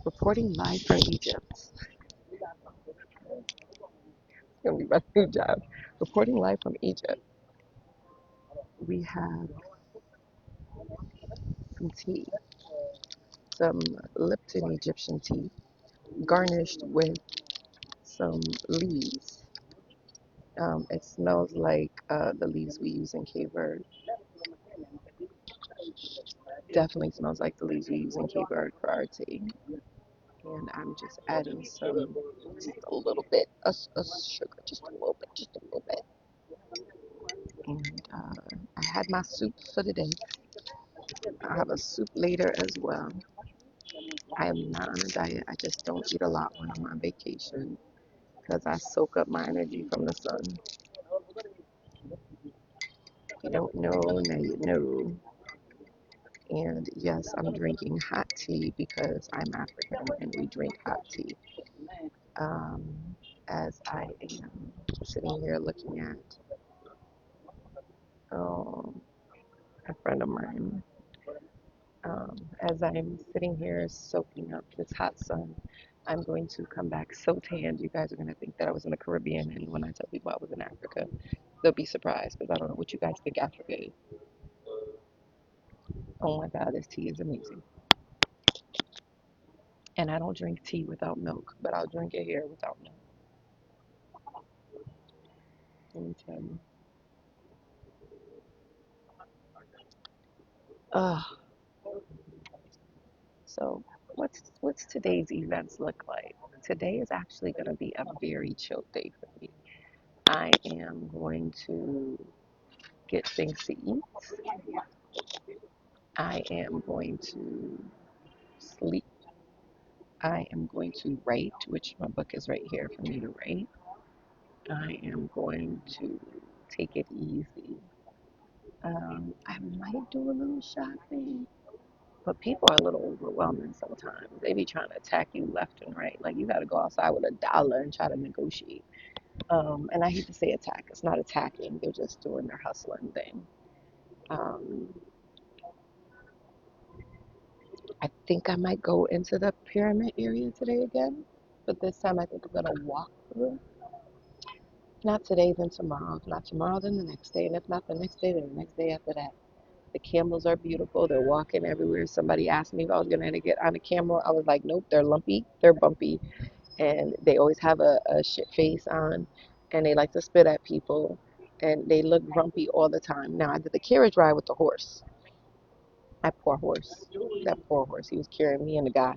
Reporting live from Egypt. It's gonna be my new job. Reporting live from Egypt. We have some tea, some Lipton Egyptian tea, garnished with some leaves. It smells like the leaves we use in Cape Verde. Definitely smells like the leaves we use in Cape Verde for our tea. And I'm just adding some, just a little bit of sugar, just a little bit, just a little bit. And I had my soup for the day. I have a soup later as well. I am not on a diet. I just don't eat a lot when I'm on vacation because I soak up my energy from the sun. If you don't know, now you know. And yes, I'm drinking hot tea because I'm African and we drink hot tea. Um, as I am sitting here looking at um, a friend of mine, as I'm sitting here soaking up this hot sun, I'm going to come back so tanned. You guys are going to think that I was in the Caribbean, and when I tell people I was in Africa, they'll be surprised because I don't know what you guys think Africa is. Oh my God, this tea is amazing. And I don't drink tea without milk, but I'll drink it here without milk. Let me tell you. Uh, so what's today's events look like? Today is actually going to be a very chill day for me. I am going to get things to eat. I am going to sleep. I am going to write, which my book is right here for me to write. I am going to take it easy. I might do a little shopping, but people are a little overwhelming sometimes. They be trying to attack you left and right. Like you got to go outside with $1 and try to negotiate. And I hate to say attack. It's not attacking. They're just doing their hustling thing. Um, I think I might go into the pyramid area today again, but this time I think I'm gonna walk through. If not today, then tomorrow. If not tomorrow, then the next day. And if not the next day, then the next day after that. The camels are beautiful. They're walking everywhere. Somebody asked me if I was going to get on a camel. I was like, nope, they're lumpy, they're bumpy, and they always have a shit face on, and they like to spit at people, and they look grumpy all the time. Now, I did the carriage ride with the horse. That poor horse. That poor horse. He was carrying me and the guy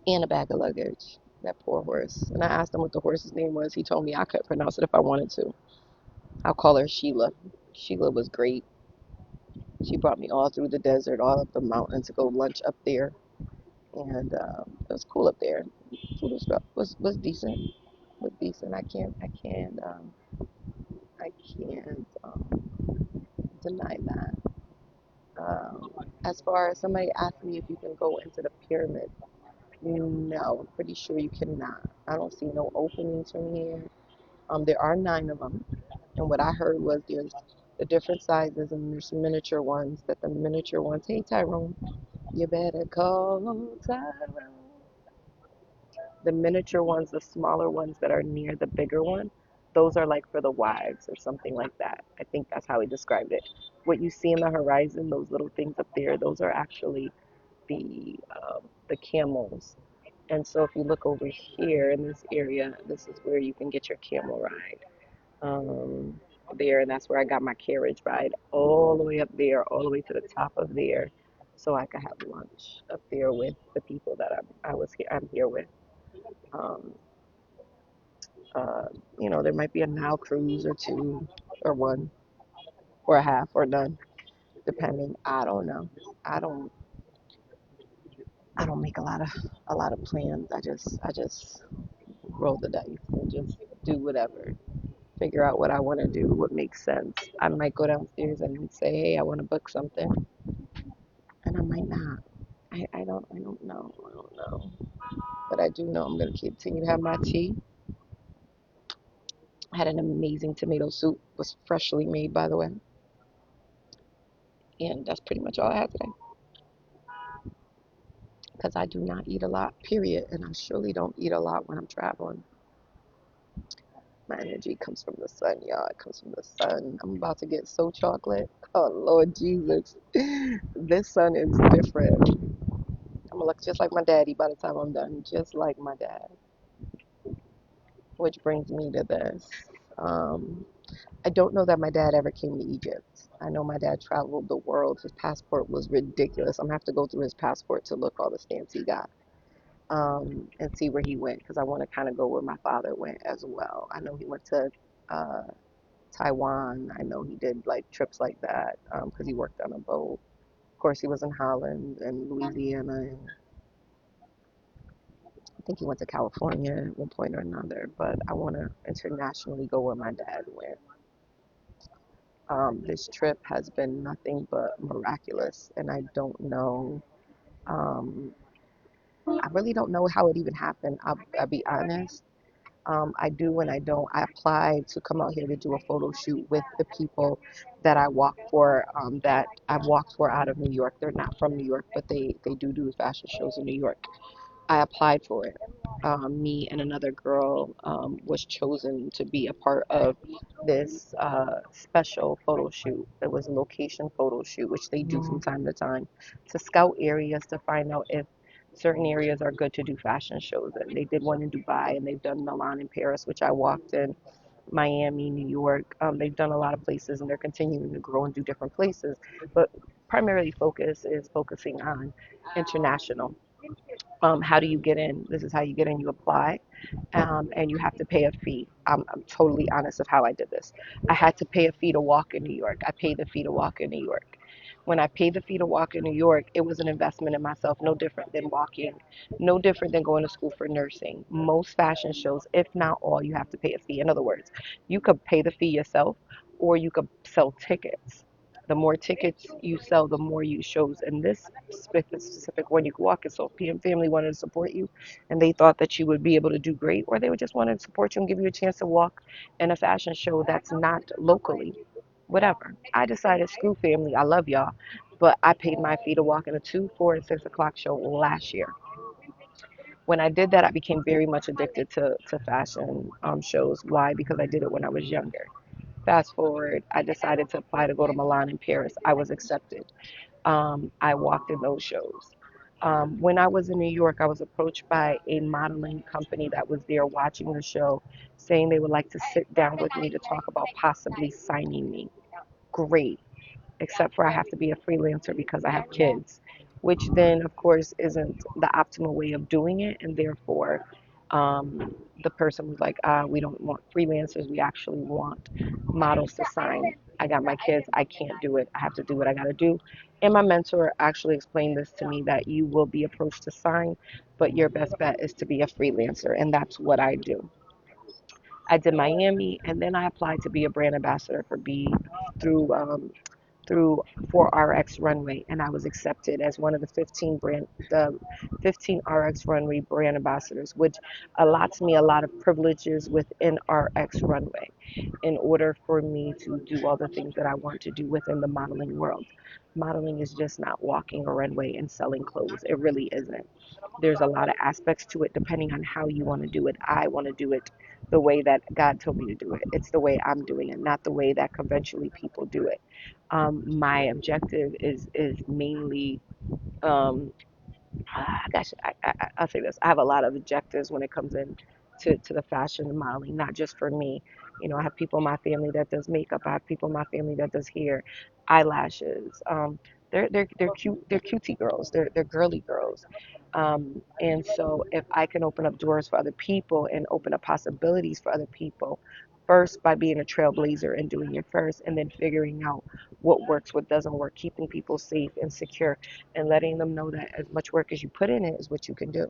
and a bag of luggage. That poor horse. And I asked him what the horse's name was. He told me I could pronounce it if I wanted to. I'll call her Sheila. Sheila was great. She brought me all through the desert, all up the mountain to go lunch up there, and it was cool up there. Food was decent, was decent. I can't deny that. As far as somebody asked me if you can go into the pyramid, no, I'm pretty sure you cannot. I don't see no openings from here. There are 9 of them. And what I heard was there's the different sizes and there's some miniature ones. That the miniature ones, hey Tyrone, you better call Tyrone. The miniature ones, the smaller ones that are near the bigger one, those are like for the wives or something like that. I think that's how he described it. What you see in the horizon, those little things up there, those are actually the camels. And so if you look over here in this area, this is where you can get your camel ride. um, there, and that's where I got my carriage ride all the way up there, all the way to the top of there, so I could have lunch up there with the people that I'm here with. Um, uh, there might be a Nile cruise or two, or one, or a half, or none, depending. I don't know. I don't. I don't make a lot of plans. I just roll the dice and just do whatever. Figure out what I want to do, what makes sense. I might go downstairs and say, hey, I want to book something, and I might not. I don't know. I don't know. But I do know I'm going to continue to have my tea. I had an amazing tomato soup. It was freshly made, by the way. And that's pretty much all I had today. because I do not eat a lot, period, and I surely don't eat a lot when I'm traveling. My energy comes from the sun, y'all. It comes from the sun. I'm about to get so chocolate. Oh, Lord Jesus. This sun is different. I'm gonna look just like my daddy by the time I'm done, just like my dad. Which brings me to this. Um, I don't know that my dad ever came to Egypt. I know my dad traveled the world. His passport was ridiculous. I'm gonna have to go through his passport to look all the stamps he got, and see where he went because I want to kind of go where my father went as well. I know he went to uh, Taiwan. I know he did like trips like that because he worked on a boat. Of course, he was in Holland and Louisiana, and I think he went to California at one point or another. But I want to internationally go where my dad went. This trip has been nothing but miraculous, and I don't know. Um, I really don't know how it even happened. I'll be honest. I do and I don't. I applied to come out here to do a photo shoot with the people that I walk for, that I've walked for out of New York. They're not from New York, but they do fashion shows in New York. I applied for it. Me and another girl was chosen to be a part of this special photo shoot. It was a location photo shoot, which they do from time to time to scout areas to find out if certain areas are good to do fashion shows in. They did one in Dubai and they've done Milan and Paris, which I walked in, Miami, New York. They've done a lot of places and they're continuing to grow and do different places. But primarily focusing on international. How do you get in? This is how you get in. You apply, and you have to pay a fee. I'm totally honest of how I did this. I had to pay a fee to walk in New York. I paid the fee to walk in New York. When I paid the fee to walk in New York, it was an investment in myself, no different than walking, no different than going to school for nursing. Most fashion shows, if not all, you have to pay a fee. In other words, you could pay the fee yourself, or you could sell tickets. The more tickets you sell, the more you shows. And this specific one, you could walk it. So if PM Family wanted to support you, and they thought that you would be able to do great, or they would just want to support you and give you a chance to walk in a fashion show that's not locally, whatever. I decided, screw family, I love y'all, but I paid my fee to walk in a 2, 4, and 6 o'clock show last year. When I did that, I became very much addicted to fashion shows. Why? Because I did it when I was younger. Fast forward, I decided to apply to go to Milan and Paris. I was accepted. I walked in those shows. When I was in New York, I was approached by a modeling company that was there watching the show, saying they would like to sit down with me to talk about possibly signing me. Great, except for I have to be a freelancer because I have kids, which then, of course, isn't the optimal way of doing it. And therefore, the person was like, we don't want freelancers. We actually want models to sign. I got my kids. I can't do it. I have to do what I got to do. And my mentor actually explained this to me that you will be approached to sign, but your best bet is to be a freelancer. And that's what I do. I did Miami, and then I applied to be a brand ambassador for B through through for RX Runway, and I was accepted as one of the 15 RX Runway brand ambassadors, which allots me a lot of privileges within RX Runway in order for me to do all the things that I want to do within the modeling world. Modeling is just not walking a runway and selling clothes. It really isn't. There's a lot of aspects to it depending on how you want to do it. I want to do it the way that God told me to do it. It's the way I'm doing it, not the way that conventionally people do it. My objective is mainly um, gosh, I'll say this. I have a lot of objectives when it comes in to the fashion and modeling, not just for me. You know, I have people in my family that does makeup. I have people in my family that does hair, eyelashes. They're cute. They're cutesy girls. They're girly girls. And so if I can open up doors for other people and open up possibilities for other people, first by being a trailblazer and doing it first, and then figuring out what works, what doesn't work, keeping people safe and secure and letting them know that as much work as you put in it is what you can do.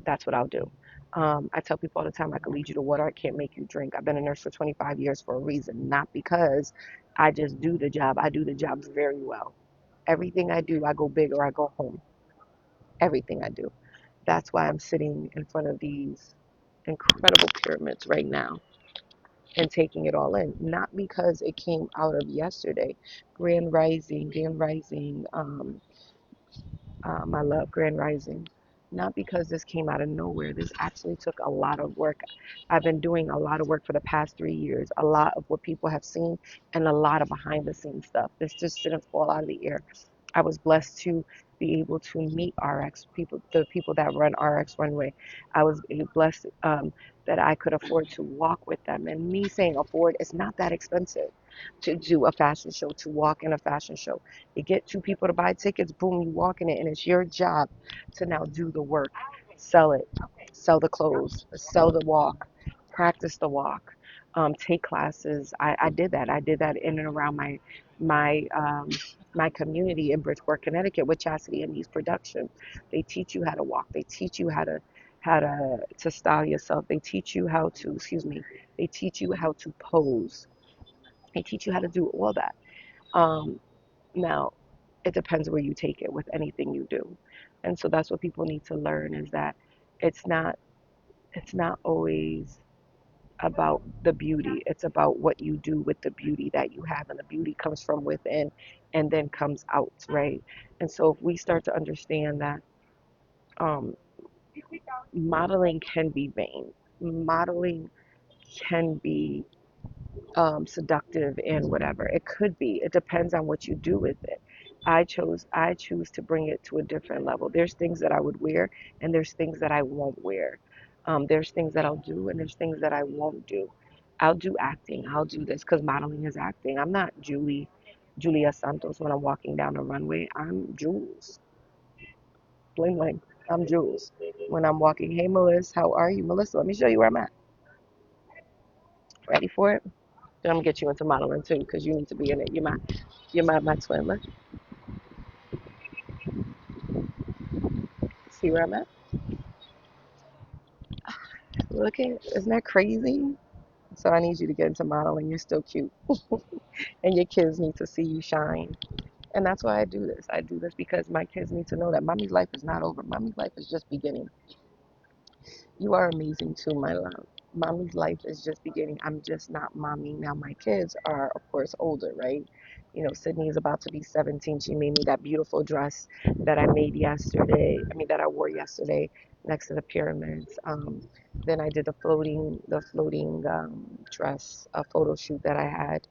That's what I'll do. I tell people all the time, I can lead you to water, I can't make you drink. I've been a nurse for 25 years for a reason, not because I just do the job. I do the jobs very well. Everything I do, I go big or I go home. Everything I do. That's why I'm sitting in front of these incredible pyramids right now and taking it all in. Not because it came out of yesterday. Grand Rising, my love, Grand Rising. not because this came out of nowhere. This actually took a lot of work. I've been doing a lot of work for the past 3 years, a lot of what people have seen, and a lot of behind the scenes stuff. This just didn't fall out of the air. I was blessed to be able to meet RX people, the people that run RX Runway. I was blessed that I could afford to walk with them. And me saying afford, it's not that expensive to do a fashion show, to walk in a fashion show. You get two people to buy tickets, boom, you walk in it, and it's your job to now do the work, sell it, sell the clothes, sell the walk, practice the walk, take classes. I did that. I did that in and around my my community in Bridgeport, Connecticut, with Chastity and Ease Production. They teach you how to walk. They teach you how to style yourself. They teach you how to, excuse me, they teach you how to pose. They teach you how to do all that. Um, Now, it depends where you take it with anything you do. And so that's what people need to learn, is that it's not it's not always about the beauty. It's about what you do with the beauty that you have, and the beauty comes from within and then comes out, right? And so if we start to understand that um, modeling can be vain, modeling can be seductive and whatever. It could be. It depends on what you do with it. I choose to bring it to a different level. There's things that I would wear, and there's things that I won't wear. There's things that I'll do, and there's things that I won't do. I'll do acting. I'll do this because modeling is acting. I'm not Julia Santos when I'm walking down the runway. I'm Jules. Bling bling. I'm Jules. When I'm walking, hey Melissa, how are you? Melissa, let me show you where I'm at. Ready for it? Then I'm gonna get you into modeling too, because you need to be in it. My twin. Look, see where I'm at? Look at, isn't that crazy? So I need you to get into modeling. You're still cute, and your kids need to see you shine. And that's why I do this. I do this because my kids need to know that mommy's life is not over. Mommy's life is just beginning. You are amazing too, my love. Mommy's life is just beginning. I'm just not mommy. Now, my kids are, of course, older, right? You know, Sydney is about to be 17. She made me that beautiful dress that I made yesterday. I mean, that I wore yesterday next to the pyramids. Then I did the floating dress, a photo shoot that I had.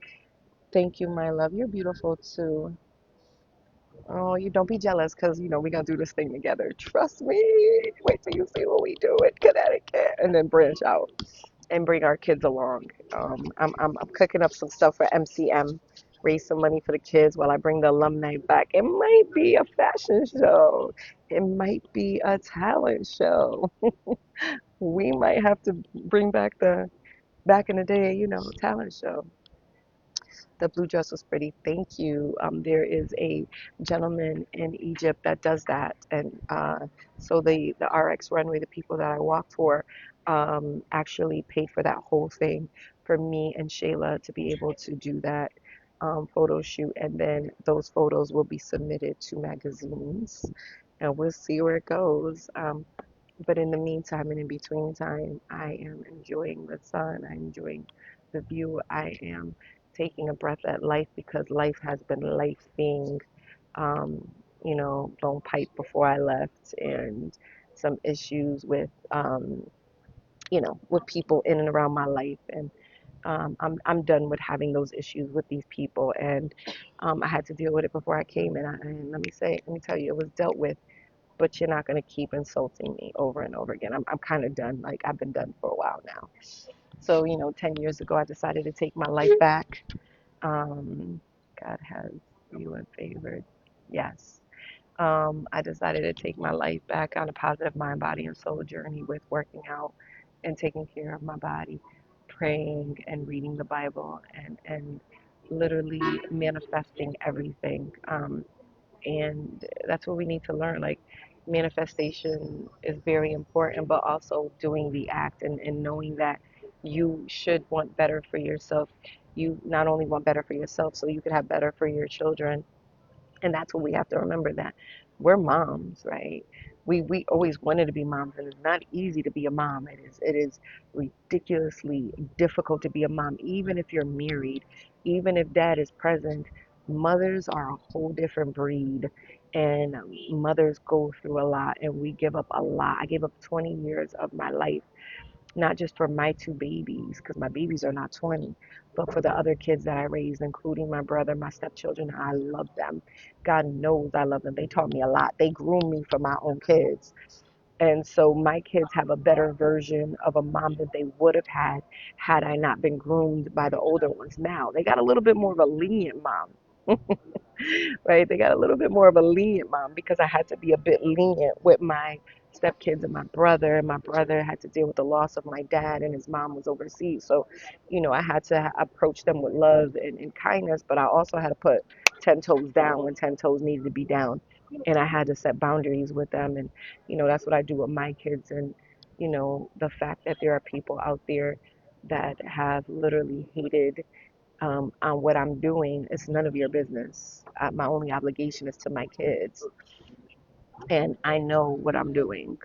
Thank you, my love. You're beautiful too. Oh, you don't be jealous because, we're going to do this thing together. Trust me. Wait till you see what we do in Connecticut, and then branch out and bring our kids along. I'm cooking up some stuff for MCM, raise some money for the kids while I bring the alumni back. It might be a fashion show. It might be a talent show. We might have to bring back the back in the day, talent show. The blue dress was pretty. Thank you. There is a gentleman in Egypt that does that, and so the RX runway, the people that I walk for, actually paid for that whole thing for me and Shayla to be able to do that photo shoot, and then those photos will be submitted to magazines, and we'll see where it goes. But in the meantime and in between time, I am enjoying the sun. I'm enjoying the view. I am taking a breath at life because life has been lifing. Um, blown pipe before I left, and some issues with people in and around my life. And I'm done with having those issues with these people. And I had to deal with it before I came. And let me tell you, it was dealt with, but you're not going to keep insulting me over and over again. I'm kind of done. Like, I've been done for a while now. So, 10 years ago, I decided to take my life back. Um, God has you in favored. Yes. I decided to take my life back on a positive mind, body, and soul journey with working out and taking care of my body, praying and reading the Bible, and literally manifesting everything. And that's what we need to learn. Like, manifestation is very important, but also doing the act, and knowing that you should want better for yourself. You not only want better for yourself so you could have better for your children, and that's what we have to remember, that we're moms, right? We always wanted to be moms, and it's not easy to be a mom. It is ridiculously difficult to be a mom, even if you're married, even if dad is present. Mothers are a whole different breed, And mothers go through a lot, and we give up a lot. I gave up 20 years of my life, not just for my two babies, because my babies are not 20, but for the other kids that I raised, including my brother, my stepchildren. I love them. God knows I love them. They taught me a lot. They groomed me for my own kids. And so my kids have a better version of a mom than they would have had I not been groomed by the older ones. Now, they got a little bit more of a lenient mom. Right? They got a little bit more of a lenient mom because I had to be a bit lenient with my stepkids and my brother. And my brother had to deal with the loss of my dad, and his mom was overseas. So, I had to approach them with love and kindness, but I also had to put 10 toes down when 10 toes needed to be down. And I had to set boundaries with them. And, that's what I do with my kids. And, the fact that there are people out there that have literally hated on what I'm doing, it's none of your business. My only obligation is to my kids, and I know what I'm doing.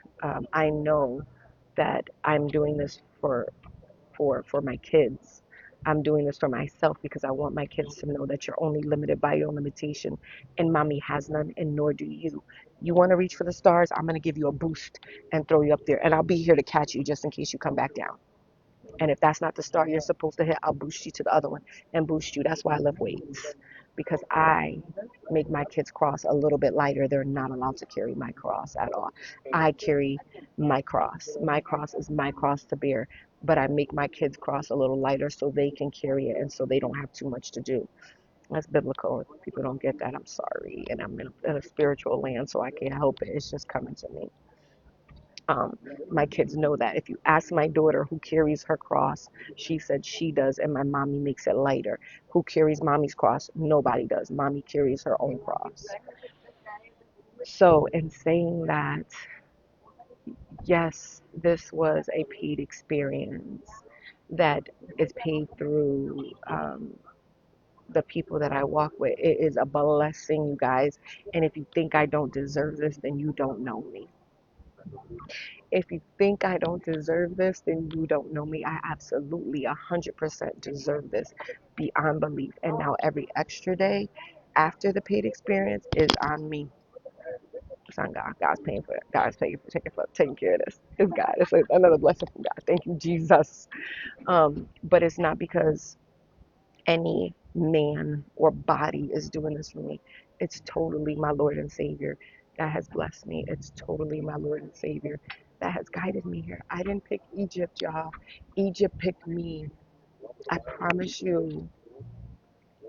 I know that I'm doing this for my kids. I'm doing this for myself because I want my kids to know that you're only limited by your limitation, and mommy has none, and nor do you. You want to reach for the stars? I'm going to give you a boost and throw you up there, and I'll be here to catch you just in case you come back down. And if that's not the star you're supposed to hit, I'll boost you to the other one and boost you. That's why I lift weights, because I make my kids' cross a little bit lighter. They're not allowed to carry my cross at all. I carry my cross. My cross is my cross to bear, but I make my kids' cross a little lighter so they can carry it and so they don't have too much to do. That's biblical. If people don't get that, I'm sorry. And I'm in a spiritual land, so I can't help it. It's just coming to me. Um, my kids know that. If you ask my daughter who carries her cross, she said she does, and my mommy makes it lighter. Who carries mommy's cross? Nobody does. Mommy carries her own cross. So, in saying that, yes, this was a paid experience that is paid through the people that I walk with. It is a blessing, you guys. And if you think I don't deserve this, then you don't know me. If you think I don't deserve this, then you don't know me. I absolutely 100% deserve this beyond belief. And now every extra day after the paid experience is on me. It's on God. God's paying for it. God's paying for taking care of this. It's God. It's another blessing from God. Thank you, Jesus. But it's not because any man or body is doing this for me. It's totally my Lord and Savior that has blessed me. It's totally my Lord and Savior that has guided me here. I didn't pick Egypt, y'all. Egypt picked me. I promise you.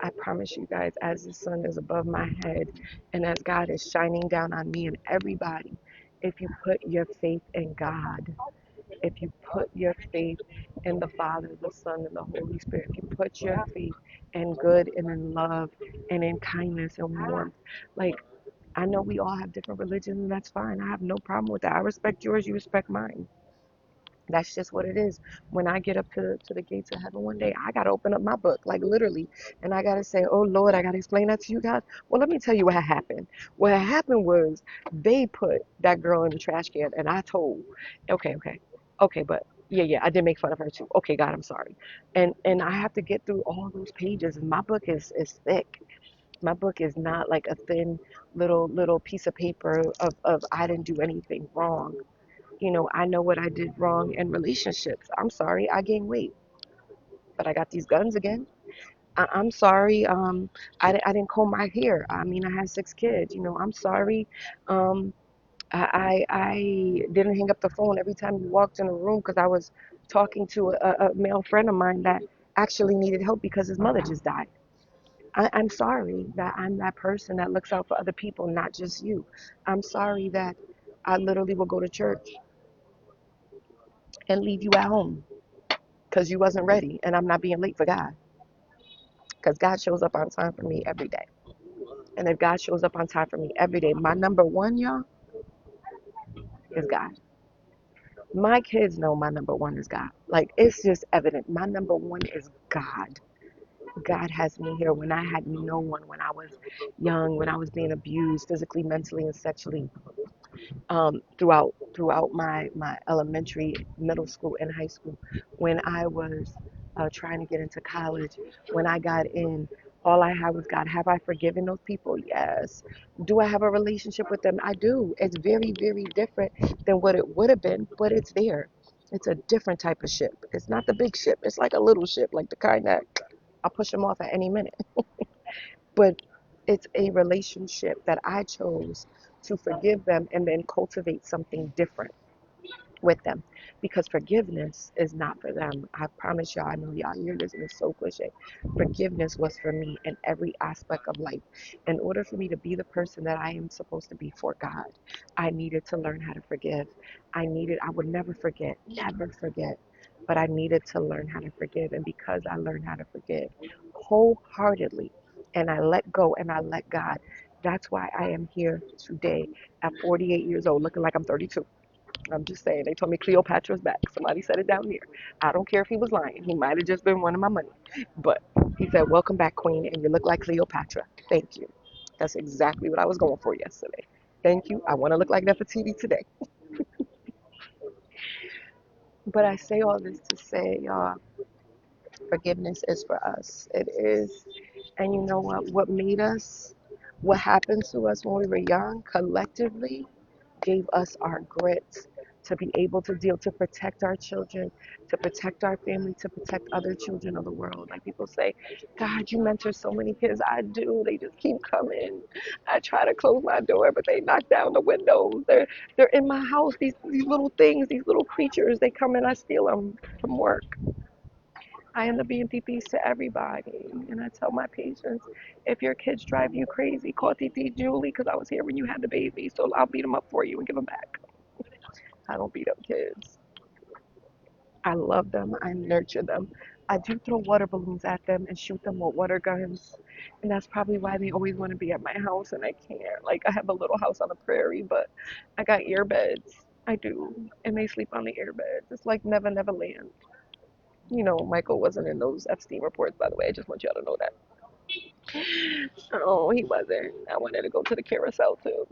I promise you guys, as the sun is above my head and as God is shining down on me and everybody, if you put your faith in God, if you put your faith in the Father, the Son, and the Holy Spirit, if you put your faith in good and in love and in kindness and warmth, like, I know we all have different religions, and that's fine. I have no problem with that. I respect yours, you respect mine. That's just what it is. When I get up to the gates of heaven one day, I got to open up my book, like literally. And I got to say, oh, Lord, I got to explain that to you guys. Well, let me tell you what happened. What happened was they put that girl in the trash can, and I told, okay, but yeah, I did make fun of her too. Okay, God, I'm sorry. And I have to get through all those pages, and my book is thick. My book is not like a thin little piece of paper of I didn't do anything wrong. I know what I did wrong in relationships. I'm sorry, I gained weight, but I got these guns again. I'm sorry, I didn't comb my hair. I mean, I had 6 kids. I'm sorry. Um, I didn't hang up the phone every time you walked in a room because I was talking to a male friend of mine that actually needed help because his mother just died. I'm sorry that I'm that person that looks out for other people, not just you. I'm sorry that I literally will go to church and leave you at home because you wasn't ready, and I'm not being late for God, because God shows up on time for me every day. And if God shows up on time for me every day, my number one, y'all, is God. My kids know my number one is God. Like, it's just evident. My number one is God. God has me here when I had no one, when I was young, when I was being abused physically, mentally, and sexually, throughout my elementary, middle school, and high school, when I was trying to get into college, when I got in All I had was God. Have I forgiven those people? Yes. Do I have a relationship with them? I do. It's very, very different than what it would have been, but it's there. It's a different type of ship. It's not the big ship. It's like a little ship, like the kind that I'll push them off at any minute. But it's a relationship that I chose to forgive them and then cultivate something different with them, because forgiveness is not for them. I promise y'all, I know y'all hear this and it's so cliche. Forgiveness was for me in every aspect of life. In order for me to be the person that I am supposed to be for God, I needed to learn how to forgive. I would never forget, but I needed to learn how to forgive. And because I learned how to forgive wholeheartedly, and I let go and I let God, that's why I am here today at 48 years old, looking like I'm 32. I'm just saying. They told me Cleopatra's back. Somebody said it down here. I don't care if he was lying. He might have just been wanting my money. But he said, "Welcome back, Queen, and you look like Cleopatra." Thank you. That's exactly what I was going for yesterday. Thank you. I want to look like Nefertiti today. But I say all this to say, y'all, forgiveness is for us. It is. And you know what? What happened to us when we were young, collectively, gave us our grit to be able to deal, to protect our children, to protect our family, to protect other children of the world. Like people say, God, you mentor so many kids. I do. They just keep coming. I try to close my door, but they knock down the windows. They're in my house. These little things, these little creatures. They come and I steal them from work. I end up being TTs to everybody. And I tell my patients, if your kids drive you crazy, call TT Julie because I was here when you had the baby. So I'll beat them up for you and give them back. I don't beat up kids. I love them. I nurture them. I do throw water balloons at them and shoot them with water guns. And that's probably why they always want to be at my house and I can't. Like, I have a little house on the prairie, but I got earbeds. I do. And they sleep on the earbeds. It's like Never Never Land. You know, Michael wasn't in those Epstein reports, by the way. I just want y'all to know that. Oh, he wasn't. I wanted to go to the carousel too.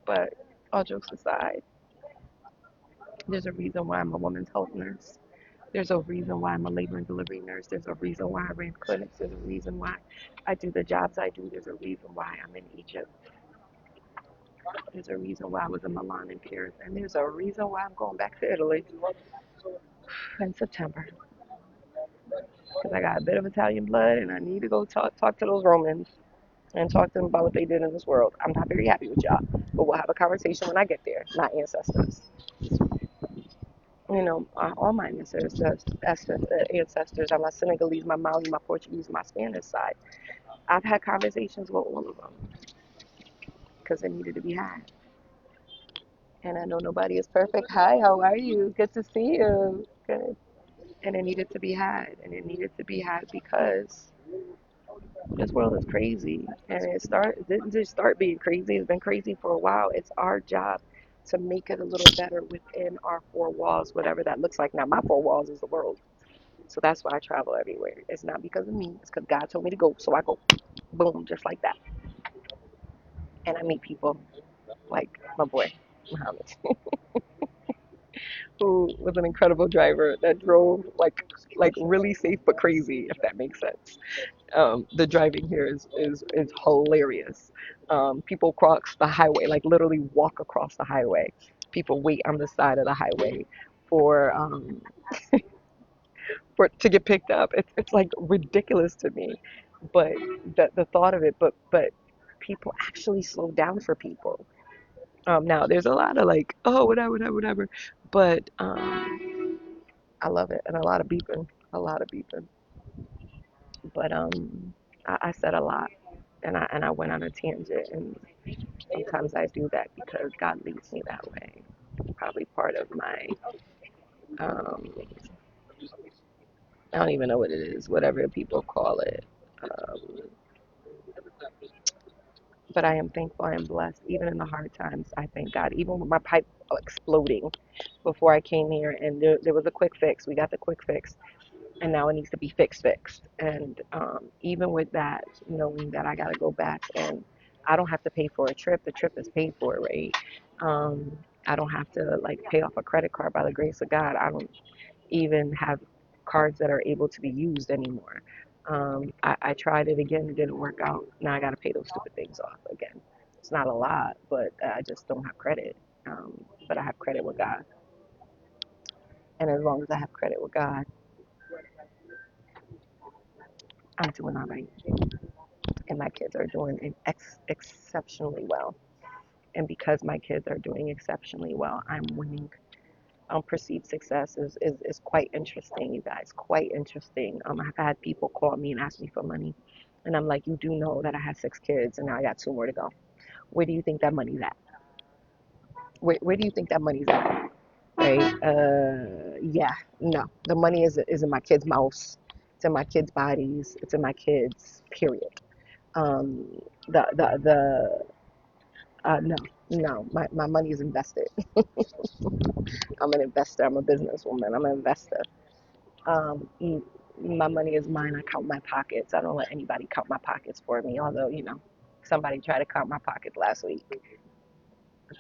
But all jokes aside, there's a reason why I'm a women's health nurse. There's a reason why I'm a labor and delivery nurse. There's a reason why I ran clinics. There's a reason why I do the jobs I do. There's a reason why I'm in Egypt. There's a reason why I was in Milan and Paris. And there's a reason why I'm going back to Italy in September. Because I got a bit of Italian blood and I need to go talk to those Romans and talk to them about what they did in this world. I'm not very happy with y'all, but we'll have a conversation when I get there, my ancestors. You know, all my ancestors are my Senegalese, my Mali, my Portuguese, my Spanish side. I've had conversations with all of them because they needed to be had. And I know nobody is perfect. Hi, how are you? Good to see you. Good. And it needed to be had. And it needed to be had because this world is crazy. And it didn't just start being crazy. It's been crazy for a while. It's our job to make it a little better within our four walls, whatever that looks like. Now, my four walls is the world. So that's why I travel everywhere. It's not because of me. It's because God told me to go. So I go. Boom, just like that. And I meet people like my boy, Muhammad, who was an incredible driver that drove like really safe but crazy, if that makes sense. The driving here is hilarious. People cross the highway, like literally walk across the highway. People wait on the side of the highway for to get picked up. It's like ridiculous to me, but the thought of it. But people actually slow down for people. Now there's a lot of like, oh, whatever, whatever, whatever, but I love it, and a lot of beeping. But I said a lot, and I went on a tangent, and sometimes I do that because God leads me that way. Probably part of my um, I don't even know what it is, whatever people call it. Um, but I am thankful, I am blessed, even in the hard times. I thank God, even with my pipe exploding before I came here, and there was a quick fix. We got the quick fix, and now it needs to be fixed. And even with that, knowing that I got to go back and I don't have to pay for a trip, the trip is paid for, right? I don't have to like pay off a credit card by the grace of God. I don't even have cards that are able to be used anymore. I tried it again. It didn't work out. Now I got to pay those stupid things off again. It's not a lot, but I just don't have credit. But I have credit with God. And as long as I have credit with God, I'm doing all right. And my kids are doing exceptionally well. And because my kids are doing exceptionally well, I'm winning. Perceived success is quite interesting, you guys. Quite interesting. I've had people call me and ask me for money. And I'm like, you do know that I have 6 kids and now I got 2 more to go. Where do you think that money's at? Where do you think that money's at? Right? Yeah, no. The money is in my kids' mouths. It's in my kids' bodies. It's in my kids. Period. Um, no, no. My money is invested. I'm an investor. I'm a businesswoman. I'm an investor. Um, my money is mine. I count my pockets. I don't let anybody count my pockets for me. Although somebody tried to count my pockets last week.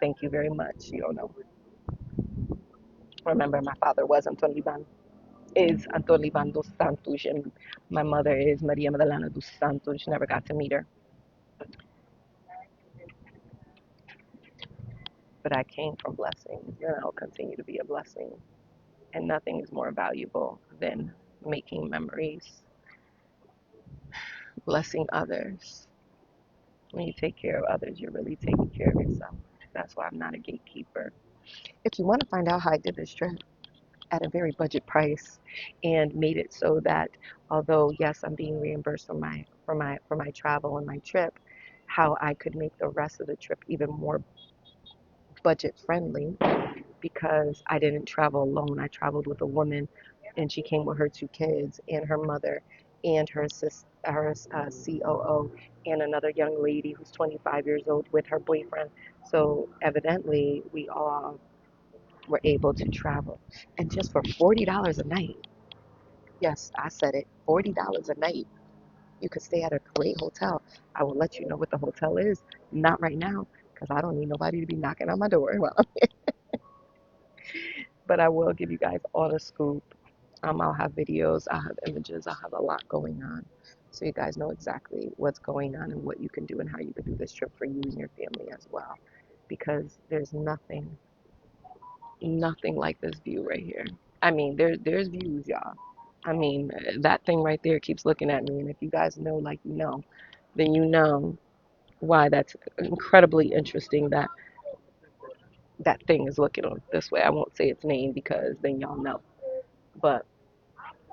Thank you very much. You don't know. Remember, my father was Anton Liban. Is Anton Liban dos Santos, and my mother is Maria Madalena dos Santos. Never got to meet her, but I came from blessings, and I'll continue to be a blessing. And nothing is more valuable than making memories, blessing others. When you take care of others, you're really taking care of yourself. That's why I'm not a gatekeeper. If you want to find out how I did this trip at a very budget price and made it so that although yes, I'm being reimbursed for my travel and my trip, how I could make the rest of the trip even more budget friendly because I didn't travel alone. I traveled with a woman, and she came with her 2 kids and her mother and her COO and another young lady who's 25 years old with her boyfriend. So evidently, we all were able to travel, and just for $40 a night. Yes, I said it. $40 a night. You could stay at a great hotel. I will let you know what the hotel is. Not right now, because I don't need nobody to be knocking on my door. Well, but I will give you guys all the scoop. I'll have videos, I'll have images, I'll have a lot going on. So you guys know exactly what's going on and what you can do and how you can do this trip for you and your family as well. Because there's nothing like this view right here. I mean, there's views, y'all. I mean, that thing right there keeps looking at me, and if you guys know, like then you know why that's incredibly interesting that that thing is looking on this way. I won't say its name because then y'all know. But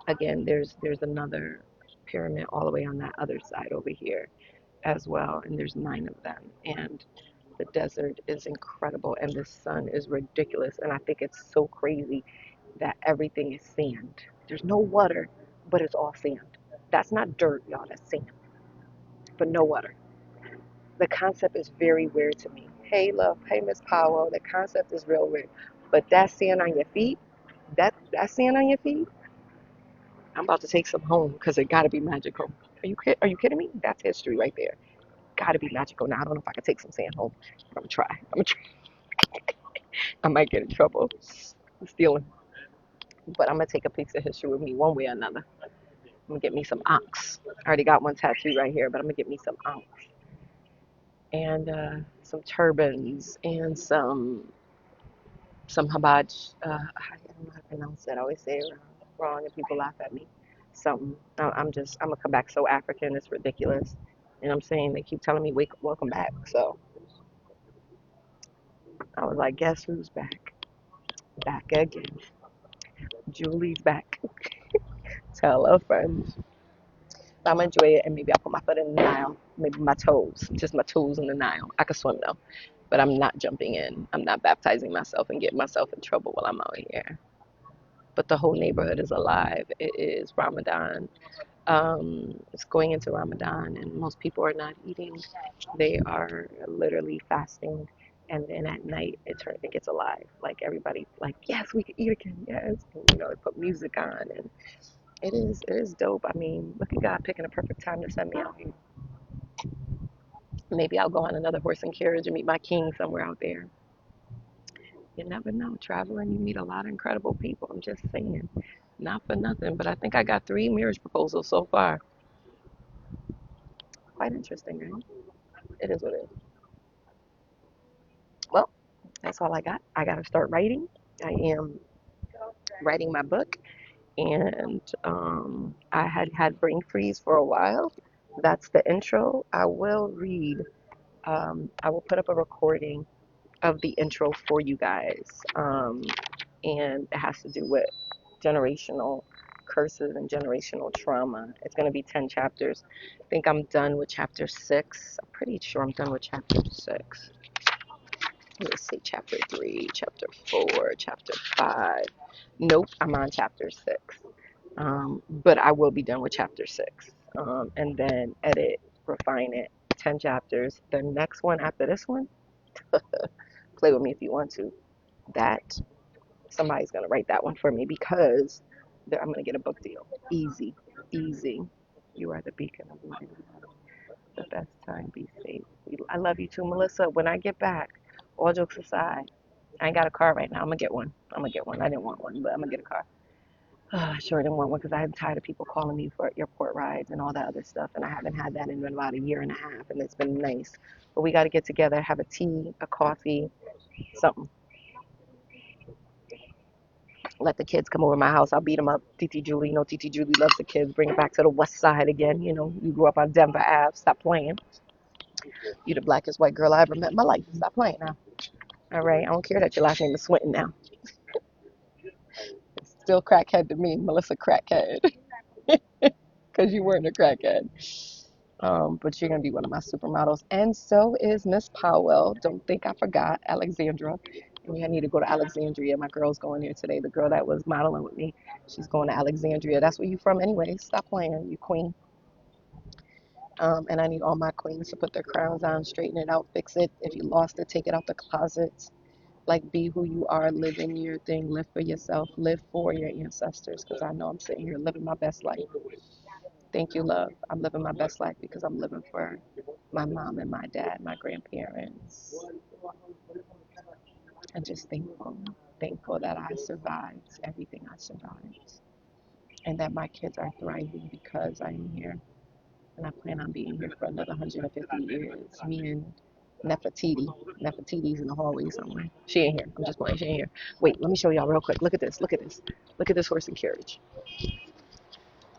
again, there's another pyramid all the way on that other side over here as well, and there's 9 of them. And the desert is incredible, and the sun is ridiculous. And I think it's so crazy that everything is sand. There's no water, but it's all sand. That's not dirt, y'all. That's sand, but no water. The concept is very weird to me. Hey, love. Hey, Miss Powell. The concept is real weird. But that sand on your feet, that sand on your feet, I'm about to take some home because it got to be magical. Are you kidding me? That's history right there. Got to be magical. Now I don't know if I can take some sand home. I'm gonna try. I might get in trouble stealing, but I'm gonna take a piece of history with me one way or another. I'm gonna get me some ankhs. I already got one tattoo right here, but I'm gonna get me some ankhs and some turbans and some habaj. I don't know how to pronounce it. I always say it wrong, and people laugh at me. Something. I'm gonna come back so African. It's ridiculous. And I'm saying they keep telling me, "Wake, welcome back." So I was like, "Guess who's back? Back again. Julie's back. Tell a friend." I'm gonna enjoy it, and maybe I'll put my foot in the Nile. Maybe my toes, just my toes in the Nile. I can swim though, but I'm not jumping in. I'm not baptizing myself and getting myself in trouble while I'm out here. But the whole neighborhood is alive. It is Ramadan. It's going into Ramadan, and most people are not eating. They are literally fasting, and then at night it gets alive. Like everybody, like yes, we can eat again, yes. And, they put music on, and it is dope. I mean, look at God picking a perfect time to send me out here. Maybe I'll go on another horse and carriage and meet my king somewhere out there. You never know. Traveling, you meet a lot of incredible people. I'm just saying, not for nothing, but I think I got 3 marriage proposals so far. quite interesting, right? It is what it is. Well, that's all I got. I got to start writing. I am writing my book, and I had had brain freeze for a while. That's the intro. I will read. I will put up a recording of the intro for you guys, and it has to do with generational curses and generational trauma. It's going to be 10 chapters. I think I'm done with chapter 6. I'm pretty sure I'm done with chapter 6. Let's see, chapter 3, chapter 4, chapter 5. Nope, I'm on chapter 6. But I will be done with chapter 6. And then edit, refine it. 10 chapters. The next one after this one, play with me if you want to. That somebody's gonna write that one for me because I'm gonna get a book deal. Easy, easy. You are the beacon of light. The best time. Be safe. I love you too, Melissa. When I get back, all jokes aside, I ain't got a car right now. I'm gonna get one. I'm gonna get one. I didn't want one, but I'm gonna get a car. I sure didn't want one because I'm tired of people calling me for airport rides and all that other stuff, and I haven't had that in about a year and a half, and it's been nice. But we got to get together, have a tea, a coffee, something. Let the kids come over my house. I'll beat them up. Titi Julie, Titi Julie loves the kids. Bring it back to the west side again. You grew up on Denver Ave. Stop playing. You the blackest white girl I ever met in my life. Stop playing now. All right. I don't care that your last name is Swinton now. It's still crackhead to me, Melissa Crackhead, because you weren't a crackhead. But you're gonna be one of my supermodels, and so is Miss Powell. Don't think I forgot Alexandra. I need to go to Alexandria. My girl's going there today. The girl that was modeling with me, she's going to Alexandria. That's where you from anyway. Stop playing, you queen. And I need all my queens to put their crowns on, straighten it out, fix it. If you lost it, take it out the closet. Like, be who you are, live in your thing, live for yourself, live for your ancestors. Because I know I'm sitting here living my best life. Thank you, love. I'm living my best life because I'm living for my mom and my dad, my grandparents. I'm just thankful that I survived everything I survived, and that my kids are thriving because I am here, and I plan on being here for another 150 years. Me and Nefertiti. Nefertiti's in the hallway somewhere. She ain't here. I'm just playing. She ain't here. Wait, let me show y'all real quick. Look at this. Look at this. Look at this horse and carriage.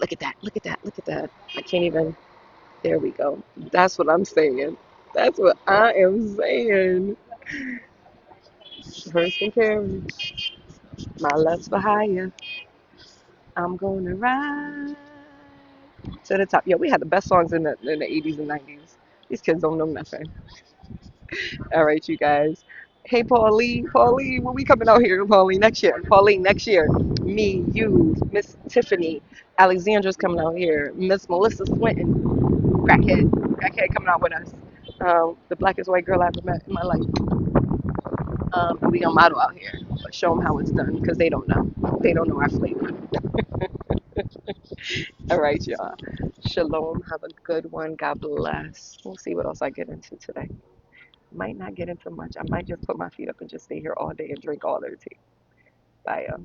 Look at that. Look at that. Look at that. I can't even. There we go. That's what I'm saying. That's what I am saying. Horse and carriage. My love's for hire. I'm gonna ride to the top. Yeah, we had the best songs in the 80s and 90s. These kids don't know nothing. All right, you guys. Hey, Pauline, when we coming out here, Pauline, next year? Pauline, next year. Me, you, Miss Tiffany, Alexandra's coming out here. Miss Melissa Swinton, crackhead coming out with us. The blackest white girl I ever met in my life. We gonna model out here, but show them how it's done because they don't know. They don't know our flavor. All right, y'all. Shalom. Have a good one. God bless. We'll see what else I get into today. Might not get into much. I might just put my feet up and just stay here all day and drink all their tea. Bye, y'all.